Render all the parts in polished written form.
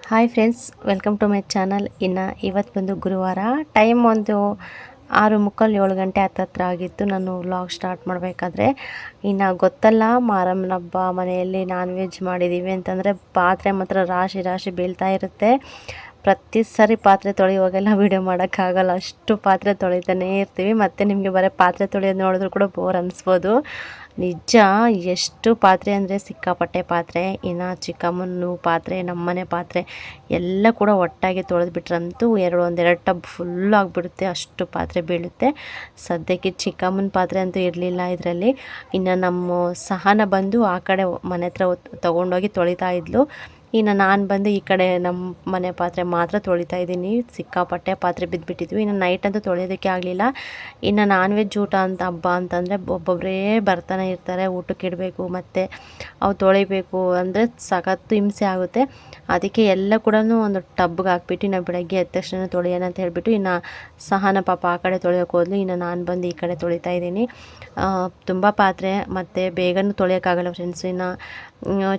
Hi friends, welcome to my channel. ಇನ್ನು ಇವತ್ತು ಬಂದು ಗುರುವಾರ, ಟೈಮ್ ಒಂದು 6:45 7 ಗಂಟೆ ಹತ್ತತ್ರ ಆಗಿತ್ತು ನಾನು ವ್ಲಾಗ್ ಸ್ಟಾರ್ಟ್ ಮಾಡಬೇಕಾದ್ರೆ. ಇನ್ನು ಗೊತ್ತಲ್ಲ, ಮಾರಮ್ಮನ ಹಬ್ಬ, ಮನೆಯಲ್ಲಿ ನಾನ್ ವೆಜ್ ಮಾಡಿದ್ದೀವಿ ಅಂತಂದರೆ ಪಾತ್ರೆ ಮಾತ್ರ ರಾಶಿ ರಾಶಿ ಬೀಳ್ತಾ ಇರುತ್ತೆ. ಪ್ರತಿ ಸರಿ ಪಾತ್ರೆ ತೊಳೆಯುವಾಗೆಲ್ಲ ವೀಡಿಯೋ ಮಾಡೋಕ್ಕಾಗಲ್ಲ, ಅಷ್ಟು ಪಾತ್ರೆ ತೊಳಿತಾನೇ ಇರ್ತೀವಿ. ಮತ್ತು ನಿಮಗೆ ಬರೀ ಪಾತ್ರೆ ತೊಳೆಯೋದು ನೋಡಿದ್ರು ಕೂಡ ಬೋರ್ ಅನ್ನಿಸ್ಬೋದು. ನಿಜ, ಎಷ್ಟು ಪಾತ್ರೆ ಅಂದರೆ ಸಿಕ್ಕಾಪಟ್ಟೆ ಪಾತ್ರೆ. ಇನ್ನು ಚಿಕ್ಕಮ್ಮನ ಪಾತ್ರೆ, ನಮ್ಮನೆ ಪಾತ್ರೆ ಎಲ್ಲ ಕೂಡ ಒಟ್ಟಾಗಿ ತೊಳೆದ್ಬಿಟ್ರಂತೂ ಒಂದೆರಡು ಟಬ್ ಫುಲ್ ಆಗಿಬಿಡುತ್ತೆ, ಅಷ್ಟು ಪಾತ್ರೆ ಬೀಳುತ್ತೆ. ಸದ್ಯಕ್ಕೆ ಚಿಕ್ಕಮ್ಮನ ಪಾತ್ರೆ ಅಂತೂ ಇರಲಿಲ್ಲ ಇದರಲ್ಲಿ. ಇನ್ನು ನಮ್ಮ ಸಹನ ಬಂದು ಆ ಕಡೆ ಮನೆ ಹತ್ರ ತೊಗೊಂಡೋಗಿ ತೊಳಿತಾ ಇದ್ಲು. ಇನ್ನು ನಾನು ಬಂದು ಈ ಕಡೆ ನಮ್ಮ ಮನೆ ಪಾತ್ರೆ ಮಾತ್ರ ತೊಳಿತಾ ಇದ್ದೀನಿ. ಸಿಕ್ಕಾಪಟ್ಟೆ ಪಾತ್ರೆ ಬಿದ್ದುಬಿಟ್ಟಿದ್ವಿ. ಇನ್ನು ನೈಟ್ ಅಂತೂ ತೊಳೆಯೋದಕ್ಕೆ ಆಗಲಿಲ್ಲ. ಇನ್ನು ನಾನ್ ವೆಜ್ ಊಟ ಅಂತ ಹಬ್ಬ ಅಂತಂದರೆ ಒಬ್ಬೊಬ್ಬರೇ ಬರ್ತಾನೆ ಇರ್ತಾರೆ. ಊಟಕ್ಕೆ ಇಡಬೇಕು ಮತ್ತು ಅವು ತೊಳಿಬೇಕು ಅಂದರೆ ಸಖತ್ತು ಹಿಂಸೆ ಆಗುತ್ತೆ. ಅದಕ್ಕೆ ಎಲ್ಲ ಕೂಡ ಒಂದು ಟಬ್ಗೆ ಹಾಕ್ಬಿಟ್ಟು ನಾವು ಬೆಳಗ್ಗೆ ಎದ್ದ ತಕ್ಷಣ ತೊಳೆಯೋಣ ಅಂತ ಹೇಳಿಬಿಟ್ಟು ಇನ್ನು ಸಹನ ಪಾಪ ಆ ಕಡೆ ತೊಳೆಯೋಕೆ ಹೋದ್ಲು. ಇನ್ನು ನಾನು ಬಂದು ಈ ಕಡೆ ತೊಳಿತಾ ಇದ್ದೀನಿ. ತುಂಬ ಪಾತ್ರೆ ಮತ್ತು ಬೇಗನೂ ತೊಳೆಯೋಕ್ಕಾಗಲ್ಲ ಫ್ರೆಂಡ್ಸ್. ಇನ್ನು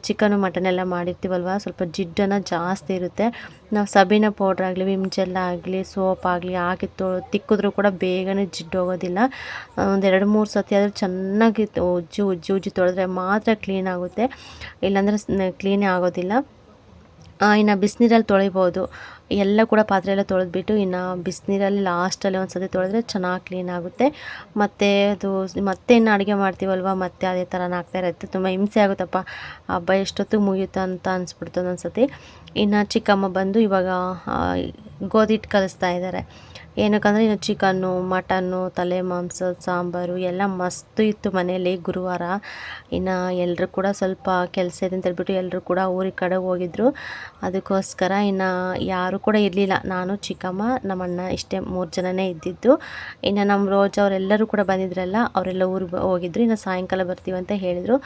ಚಿಕನು ಮಟನ್ ಎಲ್ಲ ಮಾಡಿರ್ತೀವಲ್ವ, ಸ್ವಲ್ಪ ಜಿಡ್ಡನ್ನು ಜಾಸ್ತಿ ಇರುತ್ತೆ. ನಾವು ಸಬೀನ ಪೌಡ್ರ್ ಆಗಲಿ, ವಿಮ್ ಜೆಲ್ ಆಗಲಿ, ಸೋಪ್ ಆಗಲಿ ಹಾಕಿ ತಿಕ್ಕಿದ್ರೂ ಕೂಡ ಬೇಗನೆ ಜಿಡ್ಡು ಹೋಗೋದಿಲ್ಲ. ಒಂದು 2-3 ಸತಿ ಆದರೂ ಚೆನ್ನಾಗಿ ಉಜ್ಜಿ ತೊಳೆದ್ರೆ ಮಾತ್ರ ಕ್ಲೀನ್ ಆಗುತ್ತೆ, ಇಲ್ಲಾಂದರೆ ಕ್ಲೀನೇ ಆಗೋದಿಲ್ಲ. ಇನ್ನು ಬಿಸಿನೀರಲ್ಲಿ ತೊಳಿಬೋದು. ಎಲ್ಲ ಕೂಡ ಪಾತ್ರೆ ಎಲ್ಲ ತೊಳೆದ್ಬಿಟ್ಟು ಇನ್ನು ಬಿಸಿನೀರಲ್ಲಿ ಲಾಸ್ಟಲ್ಲಿ ಒಂದು ಸತಿ ತೊಳೆದ್ರೆ ಚೆನ್ನಾಗಿ ಕ್ಲೀನ್ ಆಗುತ್ತೆ. ಮತ್ತು ಅದು ಮತ್ತೆ ಇನ್ನು ಅಡುಗೆ ಮಾಡ್ತೀವಲ್ವ, ಮತ್ತೆ ಅದೇ ಥರನೇ ಆಗ್ತಾ ಇರುತ್ತೆ. ತುಂಬ ಹಿಂಸೆ ಆಗುತ್ತಪ್ಪ, ಹಬ್ಬ ಎಷ್ಟೊತ್ತಿಗೆ ಮುಗಿಯುತ್ತೆ ಅಂತ ಅನಿಸ್ಬಿಡ್ತು ಒಂದೊಂದು ಸತಿ. ಇನ್ನು ಚಿಕ್ಕಮ್ಮ ಬಂದು ಇವಾಗ ಗೋಧಿ ಹಿಟ್ಟು ಕಲಿಸ್ತಾ ಇದ್ದಾರೆ. ಏನಕ್ಕಂದರೆ ಇನ್ನು ಚಿಕನ್ನು, ಮಟನ್ನು, ತಲೆ ಮಾಂಸ, ಸಾಂಬಾರು ಎಲ್ಲ ಮಸ್ತು ಇತ್ತು ಮನೆಯಲ್ಲಿ ಗುರುವಾರ. ಇನ್ನು ಎಲ್ಲರೂ ಕೂಡ ಸ್ವಲ್ಪ ಕೆಲಸ ಇದೆ ಅಂತ ಹೇಳ್ಬಿಟ್ಟು ಎಲ್ಲರೂ ಕೂಡ ಊರಿಗೆ ಕಡೆ ಹೋಗಿದ್ರು. ಅದಕ್ಕೋಸ್ಕರ ಇನ್ನು ಯಾರೂ ಕೂಡ ಇರಲಿಲ್ಲ. ನಾನು, ಚಿಕ್ಕಮ್ಮ, ನಮ್ಮಣ್ಣ ಇಷ್ಟೇ 3 ಜನನೇ ಇದ್ದಿದ್ದು. ಇನ್ನು ನಮ್ಮ ರೋಜ್ ಅವರೆಲ್ಲರೂ ಕೂಡ ಬಂದಿದ್ರಲ್ಲ, ಅವರೆಲ್ಲ ಊರಿಗೆ ಹೋಗಿದ್ರು. ಇನ್ನು ಸಾಯಂಕಾಲ ಬರ್ತೀವಿ ಅಂತ ಹೇಳಿದರು.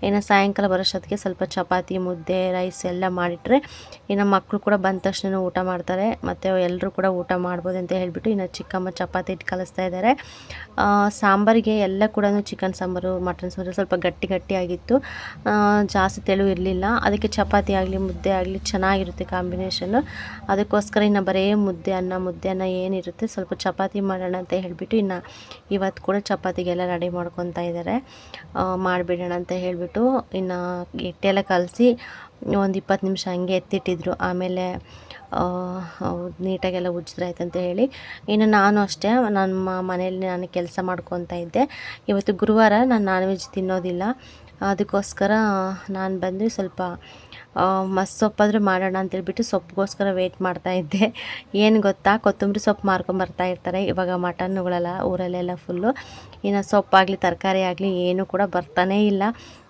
ಇನ್ನು ಸಾಯಂಕಾಲ ಬರೋಷ್ಟೊತ್ತಿಗೆ ಸ್ವಲ್ಪ ಚಪಾತಿ, ಮುದ್ದೆ, ರೈಸ್ ಎಲ್ಲ ಮಾಡಿಟ್ರೆ ಇನ್ನು ಮಕ್ಕಳು ಕೂಡ ಬಂದ ತಕ್ಷಣ ಊಟ ಮಾಡ್ತಾರೆ, ಮತ್ತು ಎಲ್ಲರೂ ಕೂಡ ಊಟ ಮಾಡ್ಬೋದು ಅಂತ ಹೇಳಿಬಿಟ್ಟು ಇನ್ನು ಚಿಕ್ಕಮ್ಮ ಚಪಾತಿ ಹಿಟ್ಟು ಕಲಿಸ್ತಾ ಇದ್ದಾರೆ. ಸಾಂಬಾರಿಗೆ ಎಲ್ಲ ಕೂಡ ಚಿಕನ್ ಸಾಂಬಾರು, ಮಟನ್ ಸಾಂಬಾರು ಸ್ವಲ್ಪ ಗಟ್ಟಿ ಗಟ್ಟಿಯಾಗಿತ್ತು, ಜಾಸ್ತಿ ತೆಳು ಇರಲಿಲ್ಲ. ಅದಕ್ಕೆ ಚಪಾತಿ ಆಗಲಿ ಮುದ್ದೆ ಆಗಲಿ ಚೆನ್ನಾಗಿರುತ್ತೆ ಕಾಂಬಿನೇಷನ್ನು. ಅದಕ್ಕೋಸ್ಕರ ಇನ್ನು ಬರೀ ಮುದ್ದೆ ಅನ್ನ ಏನಿರುತ್ತೆ ಸ್ವಲ್ಪ ಚಪಾತಿ ಮಾಡೋಣ ಅಂತ ಹೇಳಿಬಿಟ್ಟು ಇನ್ನು ಇವತ್ತು ಕೂಡ ಚಪಾತಿಗೆಲ್ಲ ರೆಡಿ ಮಾಡ್ಕೊತಾ ಇದ್ದಾರೆ. ಮಾಡಿಬಿಡೋಣ ಅಂತ ಹೇಳಿಬಿಟ್ಟು ಇನ್ನು ಹಿಟ್ಟೆಲ್ಲ ಕಲಸಿ ಒಂದು 20 ನಿಮಿಷ ಹಂಗೆ ಎತ್ತಿಟ್ಟಿದ್ರು. ಆಮೇಲೆ ನೀಟಾಗೆಲ್ಲ ಉಜ್ಜಿದ್ರಾಯ್ತು ಅಂತ ಹೇಳಿ ಇನ್ನು ನಾನು ಅಷ್ಟೇ ನಮ್ಮ ಮನೇಲಿ ನಾನು ಕೆಲಸ ಮಾಡ್ಕೊತಾ ಇದ್ದೆ. ಇವತ್ತು ಗುರುವಾರ ನಾನು ನಾನ್ ವೆಜ್ ತಿನ್ನೋದಿಲ್ಲ. ಅದಕ್ಕೋಸ್ಕರ ನಾನು ಬಂದು ಸ್ವಲ್ಪ ಸೊಪ್ಪಾದರೂ ಮಾಡೋಣ ಅಂತೇಳ್ಬಿಟ್ಟು ಸೊಪ್ಪಿಗೋಸ್ಕರ ವೆಯ್ಟ್ ಮಾಡ್ತಾಯಿದ್ದೆ. ಏನು ಗೊತ್ತಾ, ಕೊತ್ತಂಬರಿ ಸೊಪ್ಪು ಮಾರ್ಕೊಂಬರ್ತಾ ಇರ್ತಾರೆ ಇವಾಗ ಮಟನ್ನುಗಳೆಲ್ಲ ಊರಲ್ಲೆಲ್ಲ ಫುಲ್ಲು. ಇನ್ನು ಸೊಪ್ಪಾಗಲಿ ತರಕಾರಿ ಆಗಲಿ ಏನೂ ಕೂಡ ಬರ್ತಾನೇ ಇಲ್ಲ.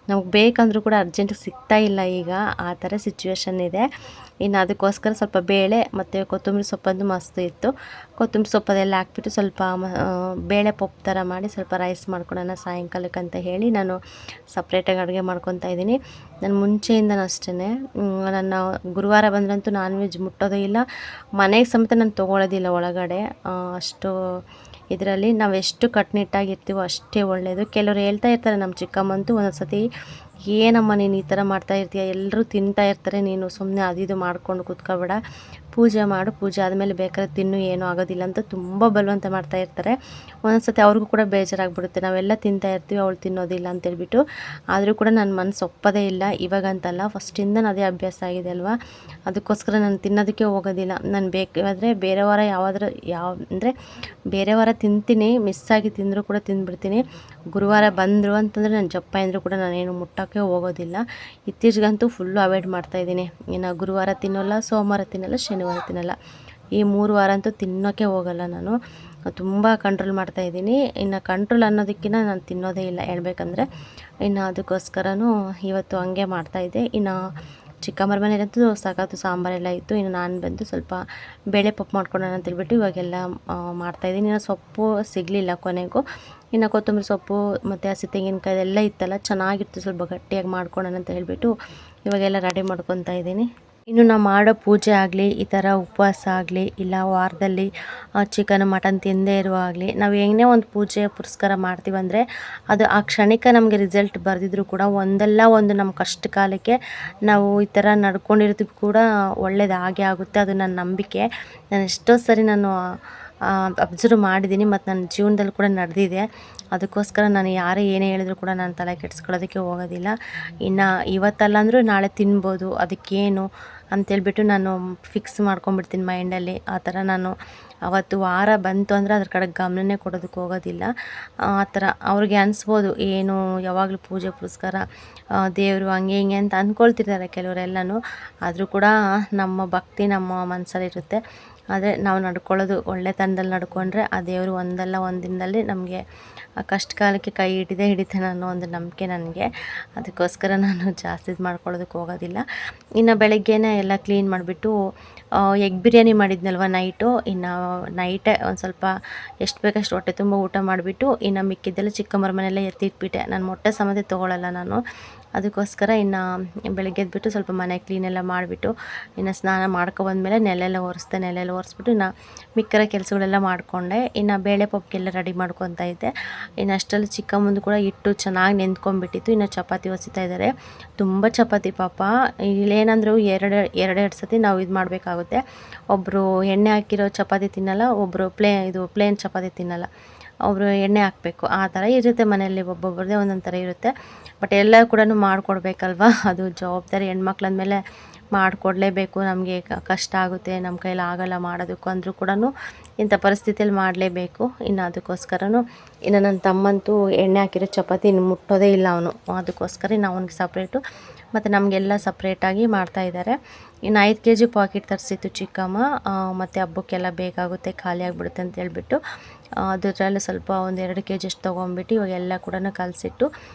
ನಮಗೆ ಬೇಕಂದ್ರೂ ಕೂಡ ಅರ್ಜೆಂಟಿಗೆ ಸಿಗ್ತಾ ಇಲ್ಲ ಈಗ, ಆ ಥರ ಸಿಚುವೇಶನ್ ಇದೆ. ಇನ್ನು ಅದಕ್ಕೋಸ್ಕರ ಸ್ವಲ್ಪ ಬೇಳೆ ಮತ್ತು ಕೊತ್ತಂಬರಿ ಸೊಪ್ಪಂದು ಮಸ್ತು ಇತ್ತು. ಕೊತ್ತಂಬರಿ ಸೊಪ್ಪದೆಲ್ಲ ಹಾಕ್ಬಿಟ್ಟು ಸ್ವಲ್ಪ ಬೇಳೆ ಪಪ್ಪು ಥರ ಮಾಡಿ ಸ್ವಲ್ಪ ರೈಸ್ ಮಾಡ್ಕೊಳ್ಳೋಣ ಸಾಯಂಕಾಲಕ್ಕೆ ಅಂತ ಹೇಳಿ ನಾನು ಸಪ್ರೇಟಾಗಿ ಅಡುಗೆ ಮಾಡ್ಕೊತಾ ಇದ್ದೀನಿ. ನಾನು ಮುಂಚೆಯಿಂದನೂ ಅಷ್ಟೇ, ನನ್ನ ಗುರುವಾರ ಬಂದ್ರಂತೂ ನಾನ್ ವೆಜ್ ಮುಟ್ಟೋದೇ ಇಲ್ಲ. ಮನೆಗೆ ಸಮೇತ ನಾನು ತೊಗೊಳ್ಳೋದಿಲ್ಲ ಒಳಗಡೆ. ಅಷ್ಟು ಇದರಲ್ಲಿ ನಾವು ಎಷ್ಟು ಕಟ್ಟುನಿಟ್ಟಾಗಿರ್ತೀವೋ ಅಷ್ಟೇ ಒಳ್ಳೆಯದು. ಕೆಲವರು ಹೇಳ್ತಾ ಇರ್ತಾರೆ, ನಮ್ಮ ಚಿಕ್ಕಮ್ಮಂತೂ ಒಂದೊಂದು ಸತಿ, ಏನಮ್ಮ ನೀನು ಈ ಥರ ಮಾಡ್ತಾ ಇರ್ತೀಯ, ಎಲ್ಲರೂ ತಿಂತಾ ಇರ್ತಾರೆ, ನೀನು ಸುಮ್ಮನೆ ಅದು ಮಾಡ್ಕೊಂಡು ಕೂತ್ಕೋಬೇಡ, ಪೂಜೆ ಮಾಡು, ಪೂಜೆ ಆದಮೇಲೆ ಬೇಕಾದ್ರೆ ತಿನ್ನು, ಏನೂ ಆಗೋದಿಲ್ಲ ಅಂತ ತುಂಬ ಬಲವಂತ ಮಾಡ್ತಾ ಇರ್ತಾರೆ. ಒಂದೊಂದು ಸತಿ ಅವ್ರಿಗೂ ಕೂಡ ಬೇಜಾರಾಗ್ಬಿಡುತ್ತೆ, ನಾವೆಲ್ಲ ತಿಂತಾ ಇರ್ತೀವಿ ಅವಳು ತಿನ್ನೋದಿಲ್ಲ ಅಂತೇಳ್ಬಿಟ್ಟು. ಆದರೂ ಕೂಡ ನನ್ನ ಮನಸ್ಸು ಒಪ್ಪೋದೇ ಇಲ್ಲ. ಇವಾಗಂತಲ್ಲ, ಫಸ್ಟಿಂದ ಅದೇ ಅಭ್ಯಾಸ ಆಗಿದೆ ಅಲ್ವಾ, ಅದಕ್ಕೋಸ್ಕರ ನಾನು ತಿನ್ನೋದಕ್ಕೆ ಹೋಗೋದಿಲ್ಲ. ನಾನು ಬೇಕಾದರೆ ಬೇರೆ ವಾರ ಅಂದರೆ ಬೇರೆ ವಾರ ತಿಂತೀನಿ, ಮಿಸ್ಸಾಗಿ ತಿಂದರೂ ಕೂಡ ತಿಂದುಬಿಡ್ತೀನಿ. ಗುರುವಾರ ಬಂದರು ಅಂತಂದರೆ ನಾನು ಜಪ್ಪ ಅಂದರೂ ಕೂಡ ನಾನೇನು ಮುಟ್ಟೋಕ್ಕೆ ಹೋಗೋದಿಲ್ಲ. ಇತ್ತೀಚೆಗಂತೂ ಫುಲ್ಲು ಅವಾಯ್ಡ್ ಮಾಡ್ತಾಯಿದ್ದೀನಿ. ಇನ್ನು ಗುರುವಾರ ತಿನ್ನೋಲ್ಲ, ಸೋಮವಾರ ತಿನ್ನಲ್ಲ, ಶನಿವಾರ ತಿನ್ನಲ್ಲ, ಈ 3 ವಾರ ಅಂತೂ ತಿನ್ನೋಕ್ಕೆ ಹೋಗಲ್ಲ. ನಾನು ತುಂಬ ಕಂಟ್ರೋಲ್ ಮಾಡ್ತಾಯಿದ್ದೀನಿ. ಇನ್ನು ಕಂಟ್ರೋಲ್ ಅನ್ನೋದಕ್ಕಿಂತ ನಾನು ತಿನ್ನೋದೇ ಇಲ್ಲ ಹೇಳ್ಬೇಕಂದ್ರೆ. ಇನ್ನು ಅದಕ್ಕೋಸ್ಕರನೂ ಇವತ್ತು ಹಂಗೆ ಮಾಡ್ತಾಯಿದ್ದೆ. ಇನ್ನು ಚಿಕ್ಕಮ್ಮರ ಮನೇಲಂತೂ ಸಾಕತ್ತು ಸಾಂಬಾರೆಲ್ಲ ಇತ್ತು. ಇನ್ನು ನಾನು ಬಂದು ಸ್ವಲ್ಪ ಬೇಳೆ ಪಪ್ಪು ಮಾಡ್ಕೊಳ್ಳೋಣ ಅಂತೇಳ್ಬಿಟ್ಟು ಇವಾಗೆಲ್ಲ ಮಾಡ್ತಾಯಿದ್ದೀನಿ. ಇನ್ನು ಸೊಪ್ಪು ಸಿಗಲಿಲ್ಲ ಕೊನೆಗೂ. ಇನ್ನು ಕೊತ್ತಂಬರಿ ಸೊಪ್ಪು ಮತ್ತು ಹಸಿ ತೆಂಗಿನಕಾಯಿ ಎಲ್ಲ ಇತ್ತಲ್ಲ, ಚೆನ್ನಾಗಿತ್ತು, ಸ್ವಲ್ಪ ಗಟ್ಟಿಯಾಗಿ ಮಾಡ್ಕೊಳ್ಳೋಣ ಅಂತ ಹೇಳಿಬಿಟ್ಟು ಇವಾಗೆಲ್ಲ ರೆಡಿ ಮಾಡ್ಕೊತಾ ಇದ್ದೀನಿ. ಇನ್ನು ನಾವು ಮಾಡೋ ಪೂಜೆ ಆಗಲಿ, ಈ ಥರ ಉಪವಾಸ ಆಗಲಿ, ಇಲ್ಲ ವಾರದಲ್ಲಿ ಚಿಕನ್ ಮಟನ್ ತಿಂದೇ ಇರುವಾಗಲಿ, ನಾವು ಏನೇ ಒಂದು ಪೂಜೆ ಪುರಸ್ಕಾರ ಮಾಡ್ತೀವಂದರೆ ಅದು ಆ ಕ್ಷಣಿಕ ನಮಗೆ ರಿಸಲ್ಟ್ ಬರೆದಿದ್ರು ಕೂಡ ಒಂದಲ್ಲ ಒಂದು ನಮ್ಮ ಕಷ್ಟ ಕಾಲಕ್ಕೆ ನಾವು ಈ ಥರ ನಡ್ಕೊಂಡಿರೋದಕ್ಕೆ ಕೂಡ ಒಳ್ಳೇದು ಆಗೇ ಆಗುತ್ತೆ. ಅದು ನನ್ನ ನಂಬಿಕೆ. ನಾನು ಎಷ್ಟೋ ಸರಿ ಅಬ್ಸರ್ವ್ ಮಾಡಿದ್ದೀನಿ ಮತ್ತು ನನ್ನ ಜೀವನದಲ್ಲಿ ಕೂಡ ನಡೆದಿದೆ. ಅದಕ್ಕೋಸ್ಕರ ನಾನು ಯಾರೇ ಏನೇ ಹೇಳಿದ್ರು ಕೂಡ ನಾನು ತಲೆ ಕೆಡಿಸ್ಕೊಳ್ಳೋದಕ್ಕೆ ಹೋಗೋದಿಲ್ಲ. ಇನ್ನು ಇವತ್ತಲ್ಲ ಅಂದರೂ ನಾಳೆ ತಿನ್ಬೋದು, ಅದಕ್ಕೇನು ಅಂತೇಳ್ಬಿಟ್ಟು ನಾನು ಫಿಕ್ಸ್ ಮಾಡ್ಕೊಂಬಿಡ್ತೀನಿ ಮೈಂಡಲ್ಲಿ. ಆ ಥರ ನಾನು ಅವತ್ತು ವಾರ ಬಂತು ಅಂದರೆ ಅದ್ರ ಕಡೆ ಗಮನನೇ ಕೊಡೋದಕ್ಕೆ ಹೋಗೋದಿಲ್ಲ. ಆ ಥರ ಅವ್ರಿಗೆ ಅನಿಸ್ಬೋದು, ಏನು ಯಾವಾಗಲೂ ಪೂಜೆ ಪುರಸ್ಕಾರ ದೇವರು ಹಂಗೆ ಹಿಂಗೆ ಅಂತ ಅಂದ್ಕೊಳ್ತಿರ್ತಾರೆ ಕೆಲವರೆಲ್ಲನೂ. ಆದರೂ ಕೂಡ ನಮ್ಮ ಭಕ್ತಿ ನಮ್ಮ ಮನಸ್ಸಲ್ಲಿರುತ್ತೆ. ಆದರೆ ನಾವು ನಡ್ಕೊಳ್ಳೋದು ಒಳ್ಳೆತನದಲ್ಲಿ ನಡ್ಕೊಂಡ್ರೆ ಆ ದೇವರು ಒಂದಲ್ಲ ಒಂದು ದಿನದಲ್ಲಿ ನಮಗೆ ಕಷ್ಟ ಕಾಲಕ್ಕೆ ಕೈ ಹಿಡಿತಾನೆ ಅನ್ನೋ ಒಂದು ನಂಬಿಕೆ ನನಗೆ. ಅದಕ್ಕೋಸ್ಕರ ನಾನು ಜಾಸ್ತಿ ಇದು ಮಾಡ್ಕೊಳ್ಳೋದಕ್ಕೆ ಹೋಗೋದಿಲ್ಲ. ಇನ್ನು ಬೆಳಗ್ಗೆನೇ ಎಲ್ಲ ಕ್ಲೀನ್ ಮಾಡಿಬಿಟ್ಟು ಎಗ್ ಬಿರಿಯಾನಿ ಮಾಡಿದ್ನಲ್ವ ನೈಟು, ಇನ್ನು ನೈಟೇ ಒಂದು ಸ್ವಲ್ಪ ಎಷ್ಟು ಬೇಕಷ್ಟು ಹೊಟ್ಟೆ ತುಂಬ ಊಟ ಮಾಡಿಬಿಟ್ಟು ಇನ್ನು ಮಿಕ್ಕಿದ್ದೆಲ್ಲ ಚಿಕ್ಕಮ್ಮರ ಮನೆಯಲ್ಲೇ ಎತ್ತಿಟ್ಬಿಟ್ಟೆ. ನಾನು ಮೊಟ್ಟೆ ಸಮೇತ ತೊಗೊಳ್ಳಲ್ಲ ನಾನು. ಅದಕ್ಕೋಸ್ಕರ ಇನ್ನು ಬೆಳಗ್ಗೆ ಎದ್ಬಿಟ್ಟು ಸ್ವಲ್ಪ ಮನೆ ಕ್ಲೀನೆಲ್ಲ ಮಾಡಿಬಿಟ್ಟು ಇನ್ನು ಸ್ನಾನ ಮಾಡ್ಕೊಬಂದ್ಮೇಲೆ ನೆಲೆಲ್ಲ ಒರೆಸ್ಬಿಟ್ಟು ಇನ್ನು ಮಿಕ್ಕರ ಕೆಲಸಗಳೆಲ್ಲ ಮಾಡಿಕೊಂಡೆ. ಇನ್ನು ಬೇಳೆ ಪಪ್ಪೆಲ್ಲ ರೆಡಿ ಮಾಡ್ಕೊತಾ ಇದ್ದೆ. ಇನ್ನು ಅಷ್ಟರಲ್ಲಿ ಚಿಕ್ಕಮ್ಮಂದು ಕೂಡ ಹಿಟ್ಟು ಚೆನ್ನಾಗಿ ನೆಂದ್ಕೊಂಡ್ಬಿಟ್ಟಿತ್ತು. ಇನ್ನು ಚಪಾತಿ ಹೊಸಿತಾ ಇದ್ದಾರೆ. ತುಂಬ ಚಪಾತಿ ಪಾಪ. ಇಲ್ಲೇನಂದ್ರು ಎರಡು ಸತಿ ನಾವು ಇದು ಮಾಡಬೇಕಾಗುತ್ತೆ. ಒಬ್ಬರು ಎಣ್ಣೆ ಹಾಕಿರೋ ಚಪಾತಿ ತಿನ್ನಲ್ಲ, ಒಬ್ಬರು ಪ್ಲೇನ್ ಚಪಾತಿ ತಿನ್ನಲ್ಲ, ಒಬ್ಬರು ಎಣ್ಣೆ ಹಾಕಬೇಕು. ಆ ಥರ ಇರುತ್ತೆ ಮನೆಯಲ್ಲಿ, ಒಬ್ಬೊಬ್ಬರದೇ ಒಂದೊಂದು ಥರ ಇರುತ್ತೆ. ಬಟ್ ಎಲ್ಲ ಕೂಡ ಮಾಡಿಕೊಡ್ಬೇಕಲ್ವ, ಅದು ಜವಾಬ್ದಾರಿ. ಹೆಣ್ಮಕ್ಳು ಅಂದಮೇಲೆ ಮಾಡಿಕೊಡ್ಲೇಬೇಕು. ನಮಗೆ ಕಷ್ಟ ಆಗುತ್ತೆ, ನಮ್ಮ ಕೈಲಿ ಆಗಲ್ಲ ಮಾಡೋದಕ್ಕೂ ಅಂದರೂ ಕೂಡ ಇಂಥ ಪರಿಸ್ಥಿತಿಯಲ್ಲಿ ಮಾಡಲೇಬೇಕು. ಇನ್ನು ಅದಕ್ಕೋಸ್ಕರನೂ ಇನ್ನು ನನ್ನ ತಮ್ಮಂತೂ ಎಣ್ಣೆ ಹಾಕಿರೋ ಚಪಾತಿ ಇನ್ನು ಮುಟ್ಟೋದೇ ಇಲ್ಲ ಅವನು. ಅದಕ್ಕೋಸ್ಕರ ಇನ್ನು ಅವನಿಗೆ ಸಪ್ರೇಟು ಮತ್ತು ನಮಗೆಲ್ಲ ಸಪ್ರೇಟಾಗಿ ಮಾಡ್ತಾಯಿದ್ದಾರೆ. ಇನ್ನು 5 kg ಪಾಕೆಟ್ ತರಿಸಿತ್ತು ಚಿಕ್ಕಮ್ಮ. ಮತ್ತು ಹಬ್ಬಕ್ಕೆಲ್ಲ ಬೇಕಾಗುತ್ತೆ, ಖಾಲಿ ಆಗಿಬಿಡುತ್ತೆ ಅಂತ ಹೇಳ್ಬಿಟ್ಟು ಅದರಲ್ಲಿ ಸ್ವಲ್ಪ 1-2 kg ಅಷ್ಟು ತೊಗೊಂಬಿಟ್ಟು ಇವಾಗೆಲ್ಲ ಕೂಡ ಕಲಸಿಟ್ಟು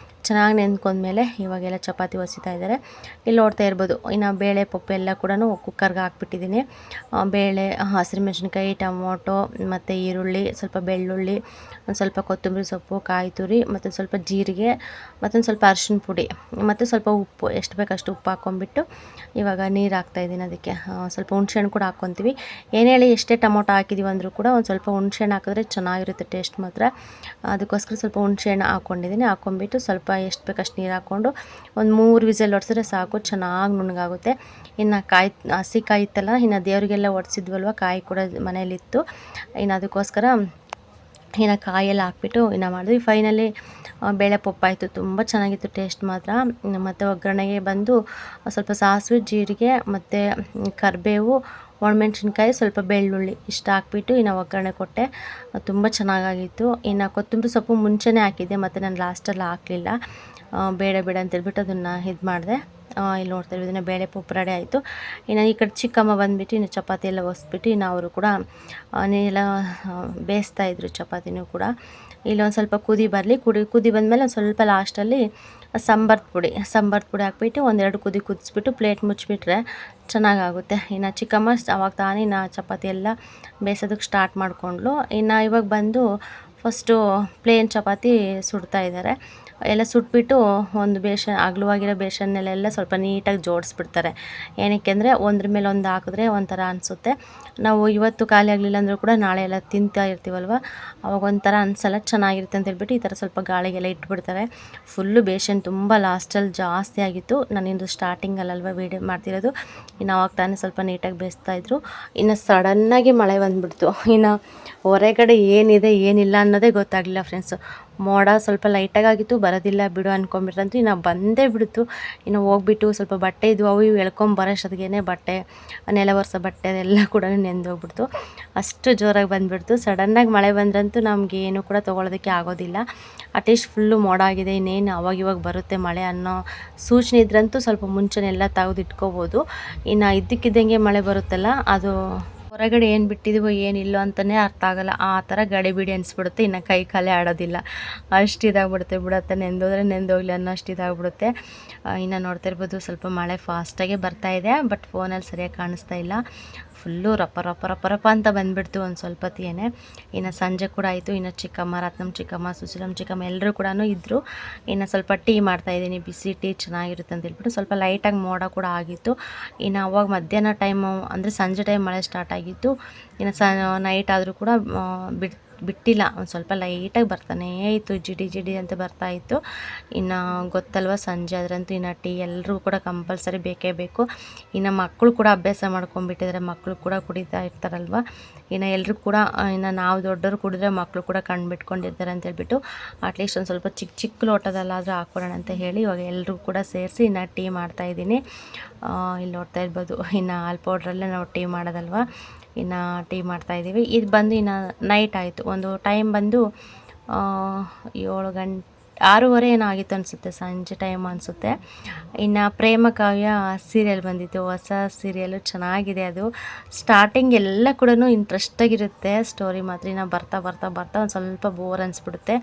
ಚೆನ್ನಾಗಿ ನೆಂದ್ಕೊಂಡ್ಮೇಲೆ ಇವಾಗೆಲ್ಲ ಚಪಾತಿ ಹೊಸಿತಾ ಇದ್ದಾರೆ. ಇಲ್ಲಿ ನೋಡ್ತಾ ಇರ್ಬೋದು. ಇನ್ನು ಬೇಳೆ ಪಪ್ಪು ಎಲ್ಲ ಕೂಡ ಕುಕ್ಕರ್ಗೆ ಹಾಕ್ಬಿಟ್ಟಿದ್ದೀನಿ. ಬೇಳೆ, ಹಸಿರುಮೆಣಸಿನ್ಕಾಯಿ, ಟೊಮೊಟೊ ಮತ್ತು ಈರುಳ್ಳಿ, ಸ್ವಲ್ಪ ಬೆಳ್ಳುಳ್ಳಿ, ಒಂದು ಸ್ವಲ್ಪ ಕೊತ್ತಂಬರಿ ಸೊಪ್ಪು, ಕಾಯಿ ತುರಿ ಮತ್ತು ಸ್ವಲ್ಪ ಜೀರಿಗೆ, ಮತ್ತೊಂದು ಸ್ವಲ್ಪ ಅರಿಶಿನ ಪುಡಿ ಮತ್ತು ಸ್ವಲ್ಪ ಉಪ್ಪು, ಎಷ್ಟು ಬೇಕಷ್ಟು ಉಪ್ಪು ಹಾಕ್ಕೊಂಬಿಟ್ಟು ಇವಾಗ ನೀರು ಹಾಕ್ತಾಯಿದ್ದೀನಿ. ಅದಕ್ಕೆ ಸ್ವಲ್ಪ ಹುಣ್ಸೆಹಣ್ಣು ಕೂಡ ಹಾಕ್ಕೊತೀವಿ. ಏನು ಹೇಳಿ ಎಷ್ಟೇ ಟೊಮೊಟೊ ಹಾಕಿದ್ದೀವಿ ಅಂದರೂ ಕೂಡ ಒಂದು ಸ್ವಲ್ಪ ಹುಣ್ಸೆಹಣ್ಣು ಹಾಕಿದ್ರೆ ಚೆನ್ನಾಗಿರುತ್ತೆ ಟೇಸ್ಟ್ ಮಾತ್ರ. ಅದಕ್ಕೋಸ್ಕರ ಸ್ವಲ್ಪ ಹುಣ್ಸೆಹಣ್ಣು ಹಾಕ್ಕೊಂಡಿದ್ದೀನಿ. ಹಾಕ್ಕೊಂಬಿಟ್ಟು ಸ್ವಲ್ಪ ಎಷ್ಟು ಬೇಕಷ್ಟು ನೀರು ಹಾಕ್ಕೊಂಡು ಒಂದು 3 ವಿಸಲ್ ಹೊಡ್ಸಿದ್ರೆ ಸಾಕು, ಚೆನ್ನಾಗಿ ನುಣ್ಣಗಾಗುತ್ತೆ. ಇನ್ನು ಹಸಿ ಕಾಯಿ ಇತ್ತಲ್ಲ, ಇನ್ನು ದೇವರಿಗೆಲ್ಲ ಒಡಿಸಿದ್ವಲ್ವ, ಕಾಯಿ ಕೂಡ ಮನೇಲಿತ್ತು. ಇನ್ನು ಅದಕ್ಕೋಸ್ಕರ ಇನ್ನು ಕಾಯೆಲ್ಲ ಹಾಕ್ಬಿಟ್ಟು ಇನ್ನು ಮಾಡಿದ್ವಿ. ಫೈನಲಿ ಬೇಳೆ ಪಪ್ಪಾಯಿತು, ತುಂಬ ಚೆನ್ನಾಗಿತ್ತು ಟೇಸ್ಟ್ ಮಾತ್ರ. ಮತ್ತು ಒಗ್ಗರಣೆಗೆ ಬಂದು ಸ್ವಲ್ಪ ಸಾಸಿವೆ, ಜೀರಿಗೆ ಮತ್ತು ಕರಿಬೇವು, ಒಣಮೆಣ್ಸಿನ್ಕಾಯಿ, ಸ್ವಲ್ಪ ಬೆಳ್ಳುಳ್ಳಿ ಇಷ್ಟು ಹಾಕ್ಬಿಟ್ಟು ಇನ್ನು ಒಗ್ಗರಣೆ ಕೊಟ್ಟೆ. ತುಂಬ ಚೆನ್ನಾಗಾಗಿತ್ತು. ಇನ್ನು ಕೊತ್ತಂಬರಿ ಸೊಪ್ಪು ಮುಂಚೆನೇ ಹಾಕಿದ್ದೆ, ಮತ್ತು ನಾನು ಲಾಸ್ಟಲ್ಲಿ ಹಾಕಲಿಲ್ಲ. ಬೇಡ ಅಂತೇಳ್ಬಿಟ್ಟು ಅದನ್ನು ಇದು ಮಾಡಿದೆ. ಇಲ್ಲಿ ನೋಡ್ತಾ ಇದ್ದೀವಿ, ಇದನ್ನು ಬೇಳೆ ಪಪ್ಪು ರೆಡಿ ಆಯಿತು. ಇನ್ನು ಈ ಕಡೆ ಚಿಕ್ಕಮ್ಮ ಬಂದುಬಿಟ್ಟು ಇನ್ನು ಚಪಾತಿ ಎಲ್ಲ ಒರೆಸ್ಬಿಟ್ಟು ಇನ್ನು ಅವರು ಕೂಡ ಎಲ್ಲ ಬೇಯಿಸ್ತಾಯಿದ್ರು ಚಪಾತಿನೂ ಕೂಡ. ಇಲ್ಲೊಂದು ಸ್ವಲ್ಪ ಕುದಿ ಬಂದಮೇಲೆ ಒಂದು ಸ್ವಲ್ಪ ಲಾಸ್ಟಲ್ಲಿ ಸಾಂಬಾರು ಪುಡಿ ಹಾಕ್ಬಿಟ್ಟು 1-2 ಕುದಿ ಕುದಿಸ್ಬಿಟ್ಟು ಪ್ಲೇಟ್ ಮುಚ್ಚಿಬಿಟ್ರೆ ಚೆನ್ನಾಗಾಗುತ್ತೆ. ಇನ್ನು ಚಿಕ್ಕಮ್ಮ ಅವಾಗ ತಾನೇ ಇನ್ನು ಚಪಾತಿ ಎಲ್ಲ ಬೇಯಿಸೋದಕ್ಕೆ ಸ್ಟಾರ್ಟ್ ಮಾಡಿಕೊಂಡ್ಲು. ಇನ್ನು ಇವಾಗ ಬಂದು ಫಸ್ಟು ಪ್ಲೇನ್ ಚಪಾತಿ ಸುಡ್ತಾ ಇದ್ದಾರೆ. ಎಲ್ಲ ಸುಟ್ಬಿಟ್ಟು ಒಂದು ಅಗಲವಾಗಿರೋ ಬೇಸನ್ನೆಲ್ಲ ಸ್ವಲ್ಪ ನೀಟಾಗಿ ಜೋಡಿಸ್ಬಿಡ್ತಾರೆ. ಏನಕ್ಕೆ ಅಂದರೆ ಒಂದ್ರ ಮೇಲೆ ಒಂದು ಹಾಕಿದ್ರೆ ಒಂಥರ ಅನಿಸುತ್ತೆ. ನಾವು ಇವತ್ತು ಖಾಲಿ ಆಗಲಿಲ್ಲ ಅಂದರೂ ಕೂಡ ನಾಳೆ ಎಲ್ಲ ತಿಂತಾ ಇರ್ತೀವಲ್ವ, ಅವಾಗ ಒಂಥರ ಅನಿಸಲ್ಲ, ಚೆನ್ನಾಗಿರುತ್ತೆ ಅಂತ ಹೇಳ್ಬಿಟ್ಟು ಈ ಥರ ಸ್ವಲ್ಪ ಗಾಳಿಗೆಲ್ಲ ಇಟ್ಬಿಡ್ತಾರೆ. ಫುಲ್ಲು ಬೇಸನ್ ತುಂಬ ಲಾಸ್ಟಲ್ಲಿ ಜಾಸ್ತಿ ಆಗಿತ್ತು. ನಾನಿಂದು ಸ್ಟಾರ್ಟಿಂಗಲ್ಲಲ್ವ ವೀಡಿಯೋ ಮಾಡ್ತಿರೋದು. ಇನ್ನು ಅವಾಗ ತಾನೇ ಸ್ವಲ್ಪ ನೀಟಾಗಿ ಬೇಯಿಸ್ತಾಯಿದ್ರು. ಇನ್ನು ಸಡನ್ನಾಗಿ ಮಳೆ ಬಂದುಬಿಡ್ತು. ಇನ್ನು ಹೊರಗಡೆ ಏನಿದೆ ಏನಿಲ್ಲ ಅನ್ನೋದೇ ಗೊತ್ತಾಗಲಿಲ್ಲ ಫ್ರೆಂಡ್ಸು. ಮೋಡ ಸ್ವಲ್ಪ ಲೈಟಾಗಿತ್ತು, ಬರೋದಿಲ್ಲ ಬಿಡು ಅಂದ್ಕೊಂಬಿಟ್ರಂತೂ ಇನ್ನು ಬಂದೇ ಬಿಡ್ತು. ಇನ್ನು ಹೋಗ್ಬಿಟ್ಟು ಸ್ವಲ್ಪ ಬಟ್ಟೆ ಇದ್ವು, ಅವು ಇವು ಎಳ್ಕೊಂಬರೋಷ್ಟೊತ್ತಿಗೆ ಬಟ್ಟೆ, ನೆಲ ಒರೆಸೋ ಬಟ್ಟೆ ಅದೆಲ್ಲ ಕೂಡ ನೆಂದೋಗ್ಬಿಡ್ತು. ಅಷ್ಟು ಜೋರಾಗಿ ಬಂದುಬಿಡ್ತು. ಸಡನ್ನಾಗಿ ಮಳೆ ಬಂದ್ರಂತೂ ನಮಗೆ ಏನು ಕೂಡ ತೊಗೊಳೋದಕ್ಕೆ ಆಗೋದಿಲ್ಲ. ಅಟ್ಲೀಸ್ಟ್ ಫುಲ್ಲು ಮೋಡ ಆಗಿದೆ, ಇನ್ನೇನು ಅವಾಗ ಬರುತ್ತೆ ಮಳೆ ಅನ್ನೋ ಸೂಚನೆ ಇದ್ರಂತೂ ಸ್ವಲ್ಪ ಮುಂಚೆನೆಲ್ಲ ತೆಗೆದು ಇಟ್ಕೋಬೋದು. ಇನ್ನು ಇದ್ದಕ್ಕಿದ್ದಂಗೆ ಮಳೆ ಬರುತ್ತಲ್ಲ, ಅದು ಹೊರಗಡೆ ಏನು ಬಿಟ್ಟಿದ್ದೀವೋ ಏನಿಲ್ಲೋ ಅಂತಲೇ ಅರ್ಥ ಆಗೋಲ್ಲ, ಆ ಥರ ಗಡಿಬಿಡಿ ಅನಿಸ್ಬಿಡುತ್ತೆ. ಇನ್ನು ಕೈ ಕಾಲೇ ಆಡೋದಿಲ್ಲ, ಅಷ್ಟು ಇದಾಗ್ಬಿಡುತ್ತೆ. ಬಿಡತ್ತೆ ನೆಂದೋದ್ರೆ ನೆಂದೋಗ್ಲಿ ಅನ್ನೋ ಅಷ್ಟು ಇದಾಗ್ಬಿಡುತ್ತೆ. ಇನ್ನು ನೋಡ್ತಾ ಇರ್ಬೋದು ಸ್ವಲ್ಪ ಮಳೆ ಫಾಸ್ಟಾಗೆ ಬರ್ತಾಯಿದೆ, ಬಟ್ ಫೋನಲ್ಲಿ ಸರಿಯಾಗಿ ಕಾಣಿಸ್ತಾ ಇಲ್ಲ. ಫುಲ್ಲು ರಪ್ಪ ರಪ್ಪ ರಪ್ಪ ರಪ್ಪ ಅಂತ ಬಂದುಬಿಡ್ತು ಒಂದು ಸ್ವಲ್ಪ ಹೊತ್ತಿಗೆ. ಇನ್ನು ಸಂಜೆ ಕೂಡ ಆಯಿತು. ಇನ್ನು ಚಿಕ್ಕಮ್ಮ, ರತ್ನಮ್ಮ ಚಿಕ್ಕಮ್ಮ, ಸುಶೀಲಮ್ಮ ಚಿಕ್ಕಮ್ಮ ಎಲ್ಲರೂ ಕೂಡ ಇದ್ದರು. ಇನ್ನು ಸ್ವಲ್ಪ ಟೀ ಮಾಡ್ತಾಯಿದ್ದೀನಿ, ಬಿಸಿ ಟೀ ಚೆನ್ನಾಗಿರುತ್ತೆ ಅಂತ ಹೇಳ್ಬಿಟ್ಟು. ಸ್ವಲ್ಪ ಲೈಟಾಗಿ ಮೋಡ ಕೂಡ ಆಗಿತ್ತು. ಇನ್ನು ಅವಾಗ ಮಧ್ಯಾಹ್ನ ಟೈಮು ಅಂದರೆ ಸಂಜೆ ಟೈಮ್ ಮಳೆ ಸ್ಟಾರ್ಟ್ ಆಗಿತ್ತು. ಇನ್ನು ನೈಟ್ ಆದರೂ ಕೂಡ ಬಿಟ್ಟಿಲ್ಲ, ಒಂದು ಸ್ವಲ್ಪ ಲೈಟಾಗಿ ಬರ್ತಾನೇ ಇತ್ತು, ಜಿಡಿ ಜಿಡಿ ಅಂತ ಬರ್ತಾಯಿತ್ತು. ಇನ್ನು ಗೊತ್ತಲ್ವ ಸಂಜೆ ಆದ್ರಂತೂ ಇನ್ನು ಟೀ ಎಲ್ಲರೂ ಕೂಡ ಕಂಪಲ್ಸರಿ ಬೇಕೇ ಬೇಕು. ಇನ್ನು ಮಕ್ಕಳು ಕೂಡ ಅಭ್ಯಾಸ ಮಾಡ್ಕೊಂಡ್ಬಿಟ್ಟಿದ್ದಾರೆ, ಮಕ್ಕಳು ಕೂಡ ಕುಡಿತಾ ಇರ್ತಾರಲ್ವ. ಇನ್ನು ಎಲ್ಲರೂ ಕೂಡ ಇನ್ನು ನಾವು ದೊಡ್ಡವರು ಕುಡಿದ್ರೆ ಮಕ್ಕಳು ಕೂಡ ಕಣ್ಣು ಬಿಟ್ಕೊಂಡಿರ್ತಾರೆ ಅಂತ ಹೇಳ್ಬಿಟ್ಟು ಅಟ್ಲೀಸ್ಟ್ ಒಂದು ಸ್ವಲ್ಪ ಚಿಕ್ಕ ಚಿಕ್ಕ ಲೋಟದಲ್ಲಾದರೂ ಹಾಕ್ಕೊಡೋಣ ಅಂತ ಹೇಳಿ ಇವಾಗ ಎಲ್ಲರೂ ಕೂಡ ಸೇರಿಸಿ ಇನ್ನು ಟೀ ಮಾಡ್ತಾಯಿದ್ದೀನಿ. ಇಲ್ಲಿ ನೋಡ್ತಾ ಇರ್ಬೋದು, ಇನ್ನು ಹಾಲು ಪೌಡ್ರಲ್ಲೇ ನಾವು ಟೀ ಮಾಡೋದಲ್ವ. ಇನ್ನು ಟೀ ಮಾಡ್ತಾಯಿದ್ದೀವಿ. ಇದು ಬಂದು ಇನ್ನು ನೈಟ್ ಆಯಿತು. ಒಂದು ಟೈಮ್ ಬಂದು 6:30 ಏನೋ ಆಗಿತ್ತು ಅನಿಸುತ್ತೆ, ಸಂಜೆ ಟೈಮ್ ಅನಿಸುತ್ತೆ. ಇನ್ನು ಪ್ರೇಮ ಕಾವ್ಯ ಸೀರಿಯಲ್ ಬಂದಿತ್ತು, ಹೊಸ ಸೀರಿಯಲು, ಚೆನ್ನಾಗಿದೆ ಅದು. ಸ್ಟಾರ್ಟಿಂಗ್ ಎಲ್ಲ ಕೂಡ ಇಂಟ್ರೆಸ್ಟಾಗಿರುತ್ತೆ ಸ್ಟೋರಿ ಮಾತ್ರ. ಇನ್ನು ಬರ್ತಾ ಬರ್ತಾ ಬರ್ತಾ ಒಂದು ಸ್ವಲ್ಪ ಬೋರ್ ಅನಿಸ್ಬಿಡುತ್ತೆ.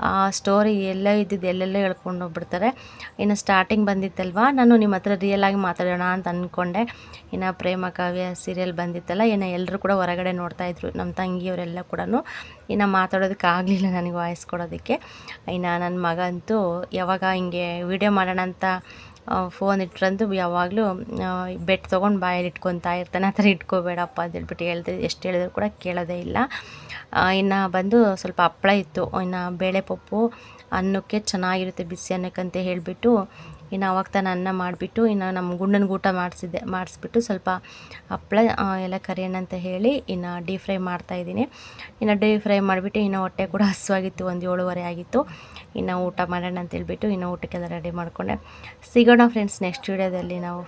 ಆ ಸ್ಟೋರಿ ಎಲ್ಲ ಇದ್ದಿದ್ದು ಎಲ್ಲೆಲ್ಲೋ ಹೇಳ್ಕೊಂಡು ಹೋಗ್ಬಿಡ್ತಾರೆ. ಇನ್ನು ಸ್ಟಾರ್ಟಿಂಗ್ ಬಂದಿತ್ತಲ್ವ, ನಾನು ನಿಮ್ಮ ಹತ್ರ ರಿಯಲಾಗಿ ಮಾತಾಡೋಣ ಅಂತ ಅಂದ್ಕೊಂಡೆ. ಇನ್ನು ಪ್ರೇಮ ಕಾವ್ಯ ಸೀರಿಯಲ್ ಬಂದಿತ್ತಲ್ಲ, ಇನ್ನು ಎಲ್ಲರೂ ಕೂಡ ಹೊರಗಡೆ ನೋಡ್ತಾಯಿದ್ರು, ನಮ್ಮ ತಂಗಿಯವರೆಲ್ಲ ಕೂಡ. ಇನ್ನು ಮಾತಾಡೋದಕ್ಕಾಗಲಿಲ್ಲ ನನಗೆ ವಾಯ್ಸ್ ಕೊಡೋದಕ್ಕೆ. ಇನ್ನು ನನ್ನ ಮಗ ಅಂತೂ ಯಾವಾಗ ಹಿಂಗೆ ವಿಡಿಯೋ ಮಾಡೋಣ ಅಂತ ಫೋನ್ ಇಟ್ರಂತೂ ಯಾವಾಗಲೂ ಬೆಟ್ ತೊಗೊಂಡು ಬಾಯಲ್ಲಿ ಇಟ್ಕೊತಾ ಇರ್ತಾನೆ. ಆ ಥರ ಇಟ್ಕೋಬೇಡಪ್ಪ ಅಂತ ಹೇಳ್ಬಿಟ್ಟು ಎಷ್ಟು ಹೇಳಿದ್ರು ಕೂಡ ಕೇಳೋದೇ ಇಲ್ಲ. ಇನ್ನು ಬಂದು ಸ್ವಲ್ಪ ಹಪ್ಪಳ ಇತ್ತು, ಇನ್ನು ಬೇಳೆ ಪಪ್ಪು ಅನ್ನಕ್ಕೆ ಚೆನ್ನಾಗಿರುತ್ತೆ ಬಿಸಿ ಅನ್ನಕ್ಕಂತ ಹೇಳಿಬಿಟ್ಟು ಇನ್ನು ಅವಾಗ ತಾನು ಅನ್ನ ಮಾಡಿಬಿಟ್ಟು ಇನ್ನು ನಮ್ಮ ಗುಂಡನಿಗೆ ಊಟ ಮಾಡಿಸ್ಬಿಟ್ಟು ಸ್ವಲ್ಪ ಹಪ್ಪಳ ಎಲ್ಲ ಕರಿಯೋಣ ಅಂತ ಹೇಳಿ ಇನ್ನು ಡೀಪ್ ಫ್ರೈ ಮಾಡ್ತಾಯಿದ್ದೀನಿ. ಇನ್ನು ಡೀಪ್ ಫ್ರೈ ಮಾಡಿಬಿಟ್ಟು ಇನ್ನು ಹೊಟ್ಟೆ ಕೂಡ ಹಸುವಾಗಿತ್ತು, ಒಂದು 7:30 ಆಗಿತ್ತು. ಇನ್ನು ಊಟ ಮಾಡೋಣ ಅಂತ ಹೇಳ್ಬಿಟ್ಟು ಇನ್ನು ಊಟಕ್ಕೆಲ್ಲ ರೆಡಿ ಮಾಡಿಕೊಂಡೆ. ಸಿಗೋಣ ಫ್ರೆಂಡ್ಸ್ ನೆಕ್ಸ್ಟ್ ವೀಡಿಯೋದಲ್ಲಿ ನಾವು.